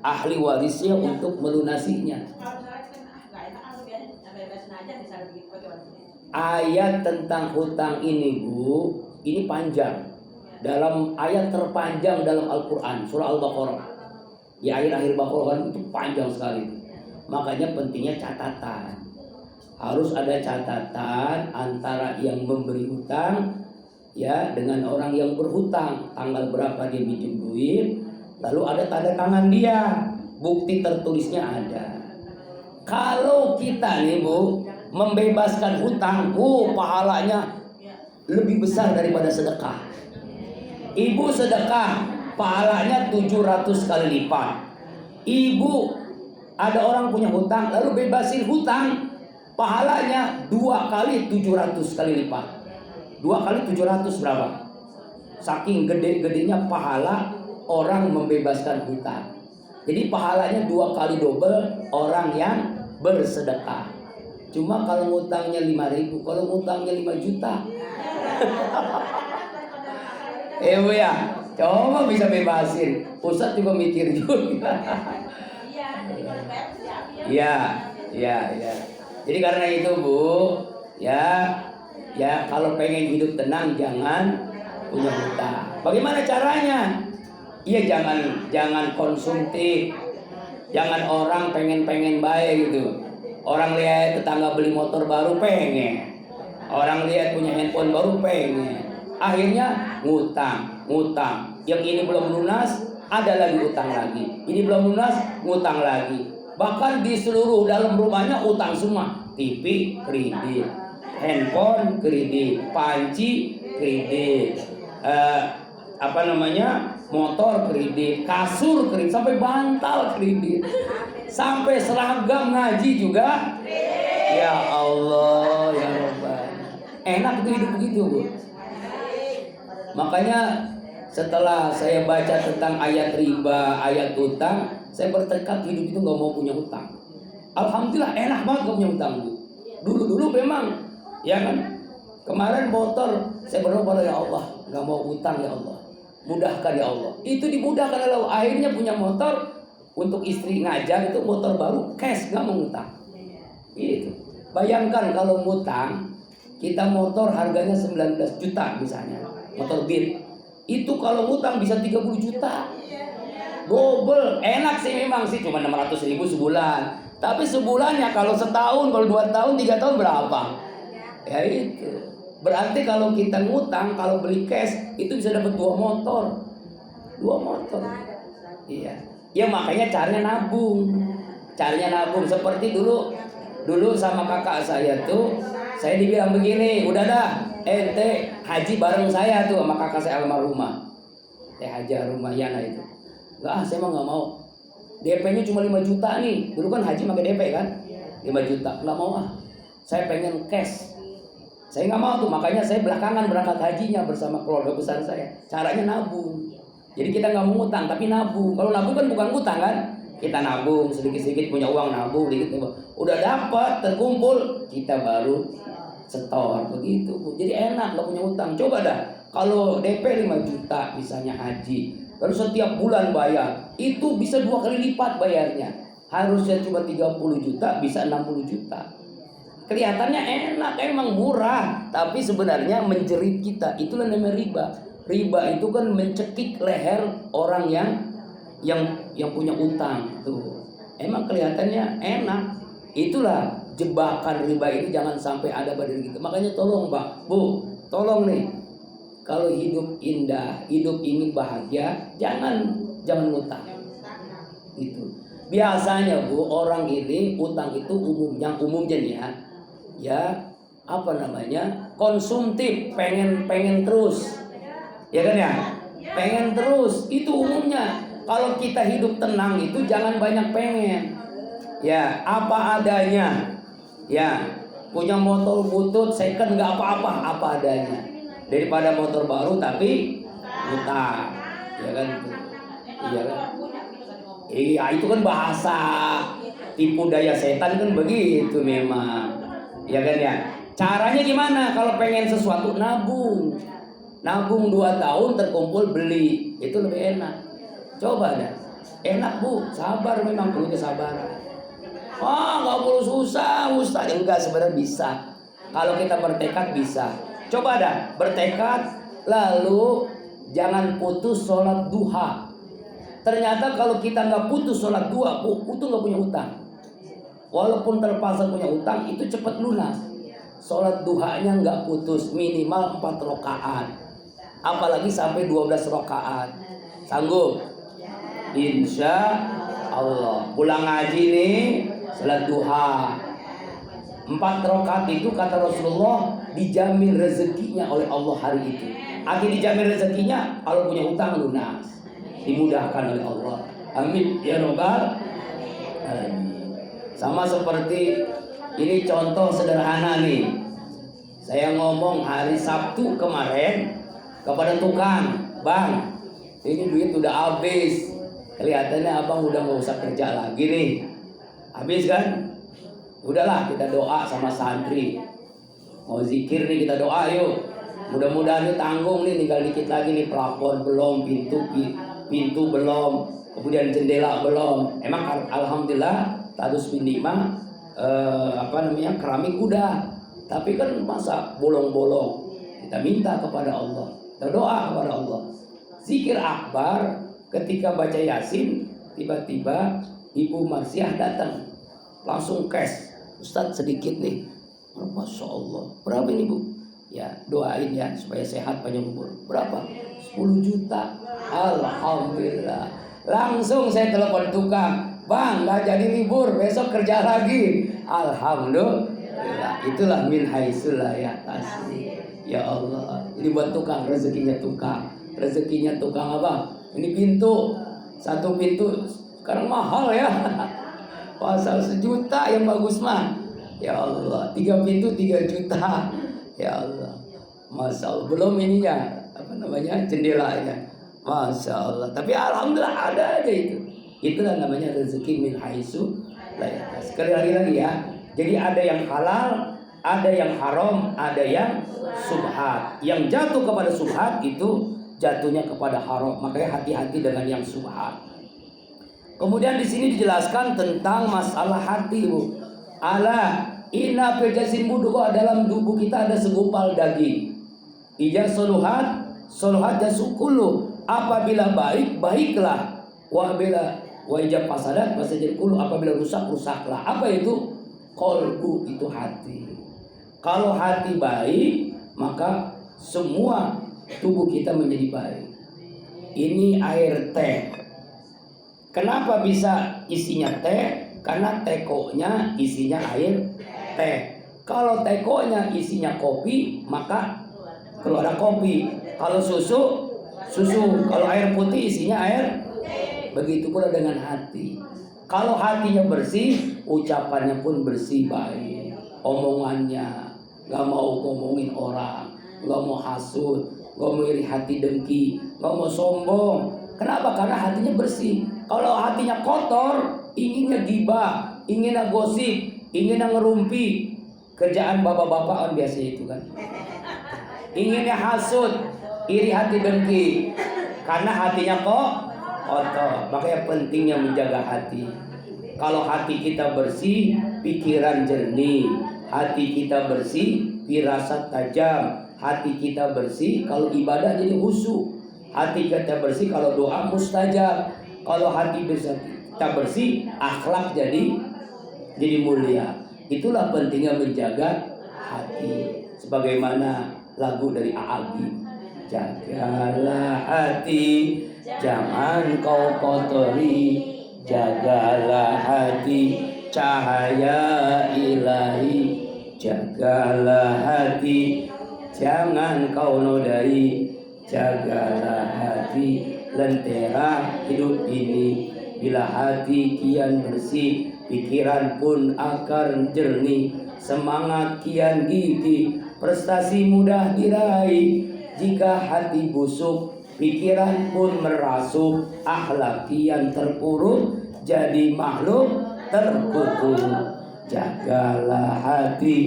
ahli warisnya untuk melunasinya. Ayat tentang hutang ini, Bu, ini panjang. Dalam ayat terpanjang dalam Al-Quran, surah Al-Baqarah. Di akhir-akhir Baqarah kan itu panjang sekali. Makanya pentingnya catatan. Harus ada catatan antara yang memberi hutang ya dengan orang yang berhutang. Tanggal berapa dia minjem duit, lalu ada tanda tangan dia, bukti tertulisnya ada. Kalau kita nih, Bu, membebaskan hutang, pahalanya lebih besar daripada sedekah. Ibu sedekah, pahalanya 700 kali lipat. Ibu, ada orang punya hutang, lalu bebasin hutang, pahalanya 2 kali 700 kali lipat. 2 kali 700 berapa? Saking gede-gedenya pahala orang membebaskan hutang. Jadi pahalanya 2 kali double orang yang bersedekah. Cuma kalau ngutangnya 5.000, kalau ngutangnya 5 juta. Bu ya, coba bisa bebasin. Ustadz juga mikir juga. Iya. Jadi karena itu, Bu, ya kalau pengen hidup tenang jangan punya hutang. Bagaimana caranya? Iya, jangan konsumtif. Jangan orang pengen baik gitu. Orang lihat tetangga beli motor baru pengen. Orang lihat punya handphone baru pengen. Akhirnya ngutang. Yang ini belum lunas, ada lagi utang lagi. Ini belum lunas, ngutang lagi. Bahkan di seluruh dalam rumahnya utang semua. TV kredit, handphone kredit, panci kredit, motor kredit, kasur kredit, sampai bantal kredit, sampai seragam ngaji juga. Ya Allah, ya Rabbana. Enak tuh hidup begitu, Bu. Makanya setelah saya baca tentang ayat riba, ayat utang, saya bertekad hidup itu nggak mau punya utang. Alhamdulillah enak banget gak punya utang, Bu. Dulu memang, ya kan. Kemarin motor saya berdoa, ya Allah, nggak mau utang ya Allah, mudahkan ya Allah. Itu dimudahkan oleh Allah. Akhirnya punya motor untuk istri ngajar, itu motor baru, cash, nggak mau utang. Gitu. Bayangkan kalau ngutang, kita motor harganya 19 juta misalnya, motor Beat. Itu kalau ngutang bisa 30 juta. Double. Enak sih memang sih, cuma 600.000 sebulan. Tapi sebulannya kalau setahun, kalau 2 tahun, 3 tahun berapa? Ya itu. Berarti kalau kita ngutang, kalau beli cash, itu bisa dapat 2 motor. 2 motor. Iya. Ya makanya caranya nabung. Seperti dulu sama kakak saya tuh, saya dibilang begini, udah dah, ente haji bareng saya tuh sama kakak saya almarhumah. Haji Rumayana itu. Enggak, saya mah nggak mau. DP-nya cuma 5 juta nih. Dulu kan haji pakai DP kan? 5 juta. Nggak mau ah. Saya pengen cash. Saya nggak mau tuh. Makanya saya belakangan berangkat hajinya bersama keluarga besar saya. Caranya nabung. Jadi kita nggak mau ngutang, tapi nabung. Kalau nabung kan bukan ngutang kan? Kita nabung sedikit-sedikit, punya uang nabung sedikit. Udah dapat, terkumpul, kita baru setor begitu. Jadi enak nggak punya utang. Coba dah. Kalau DP 5 juta misalnya haji, lalu setiap bulan bayar, itu bisa 2 kali lipat bayarnya. Harusnya cuma 30 juta, bisa 60 juta. Kelihatannya enak, emang murah, tapi sebenarnya menjerit kita. Itulah namanya riba. Riba itu kan mencekik leher orang yang punya utang tuh. Emang kelihatannya enak. Itulah jebakan riba ini, jangan sampai ada pada diri kita. Makanya tolong, Mbak, Bu, tolong nih. Kalau hidup indah, hidup ingin bahagia, jangan ngutang. Itu. Biasanya, Bu, orang ini utang itu umumnya nih ya konsumtif, pengen terus. Ya kan ya? Pengen terus, itu umumnya. Kalau kita hidup tenang itu jangan banyak pengen. Ya, apa adanya. Ya, punya motor butut second nggak apa-apa, apa adanya. Daripada motor baru tapi utang, ya kan? Iya kan? Iya, itu kan bahasa tipu daya setan kan begitu memang, ya kan ya? Caranya gimana? Kalau pengen sesuatu nabung 2 tahun terkumpul beli, itu lebih enak. Coba dah. Enak Bu, sabar, memang perlu kesabaran. Wah, nggak perlu susah Ustaz. Enggak, sebenarnya bisa. Kalau kita bertekad bisa. Coba dah bertekad, lalu jangan putus sholat duha. Ternyata kalau kita nggak putus sholat duha, itu nggak punya utang. Walaupun terpaksa punya utang, itu cepat lunas. Sholat duhanya nggak putus, minimal 4 rakaat. Apalagi sampai 12 rakaat. Sanggup? Insya Allah. Pulang ngaji nih, sholat duha 4 rakaat itu kata Rasulullah dijamin rezekinya oleh Allah hari itu. Arti dijamin rezekinya kalau punya utang lunas, dimudahkan oleh Allah. Amin ya robbal alamin. Sama seperti ini contoh sederhana nih. Saya ngomong hari Sabtu kemarin kepada tukang, Bang, ini duit udah habis. Kelihatannya abang udah nggak usah kerja lagi nih. Habis kan? Udahlah kita doa sama santri. Mau zikir nih kita doa yuk. Mudah-mudahan nih tanggung nih, tinggal dikit lagi nih, plafon belum, pintu belum, kemudian jendela belum. Emang alhamdulillah tadus pinima keramik udah. Tapi kan masa bolong-bolong. Kita minta kepada Allah, kita doa kepada Allah. Zikir akbar ketika baca Yasin, tiba-tiba Ibu Marsiah datang. Langsung cash. Ustadz sedikit nih. Masya Allah. Berapa ini Bu? Ya doain ya supaya sehat panjang umur. Berapa? 10 juta. Alhamdulillah. Langsung saya telepon tukang, Bang, gak jadi libur, besok kerja lagi. Alhamdulillah. Itulah min haitsul la yahtasib. Ya Allah. Ini buat tukang, rezekinya tukang. Rezekinya tukang apa? Ini pintu. Satu pintu sekarang mahal ya. Pasal 1 juta yang bagus mah. Ya Allah, 3 pintu 3 juta. Ya Allah, Masya Allah. Belum ininya, jendelanya. Masya Allah. Tapi alhamdulillah ada aja itu. Itulah namanya rezeki min haitsu la yahtasib. Sekali lagi ya. Jadi ada yang halal, ada yang haram, ada yang subhat. Yang jatuh kepada subhat itu jatuhnya kepada haram. Makanya hati-hati dengan yang subhat. Kemudian di sini dijelaskan tentang masalah hati, Bu. Ala inna fil jasad mudghah, dalam tubuh kita ada segumpal daging. Ija soluhat jasukulu, apabila baik baiklah, wa bila wa ija fasadat fasadul, apabila rusak rusaklah. Apa itu? Qalbu, itu hati. Kalau hati baik, maka semua tubuh kita menjadi baik. Ini air teh. Kenapa bisa isinya teh? Karena tekonya isinya air teh. Kalau tekonya isinya kopi, maka keluar kopi. Kalau susu. Kalau air putih isinya air. Begitu pula dengan hati. Kalau hatinya bersih, ucapannya pun bersih, baik. Omongannya gak mau ngomongin orang, gak mau hasut, gak mau iri hati dengki, gak mau sombong. Kenapa? Karena hatinya bersih. Kalau hatinya kotor, inginnya gibah, inginnya gosip, inginnya ngerumpi. Kerjaan bapak-bapak kan biasa itu kan. Inginnya hasut, iri hati dengki. Karena hatinya kok kotor. Makanya pentingnya menjaga hati. Kalau hati kita bersih, pikiran jernih. Hati kita bersih, firasat tajam. Hati kita bersih, kalau ibadah jadi khusyuk. Hati kita bersih, kalau doa mustajab. Kalau hati kita bersih, akhlak jadi mulia. Itulah pentingnya menjaga hati. Sebagaimana lagu dari Aagi, jagalah hati, jangan kau kotori. Jagalah hati, cahaya ilahi. Jagalah hati, jangan kau nodai. Jagalah hati, lentera hidup ini. Bila hati kian bersih, pikiran pun akan jernih. Semangat kian gigih, prestasi mudah diraih. Jika hati busuk, pikiran pun merasuk. Akhlak kian terpuruk, jadi makhluk terkutuk. Jagalah hati.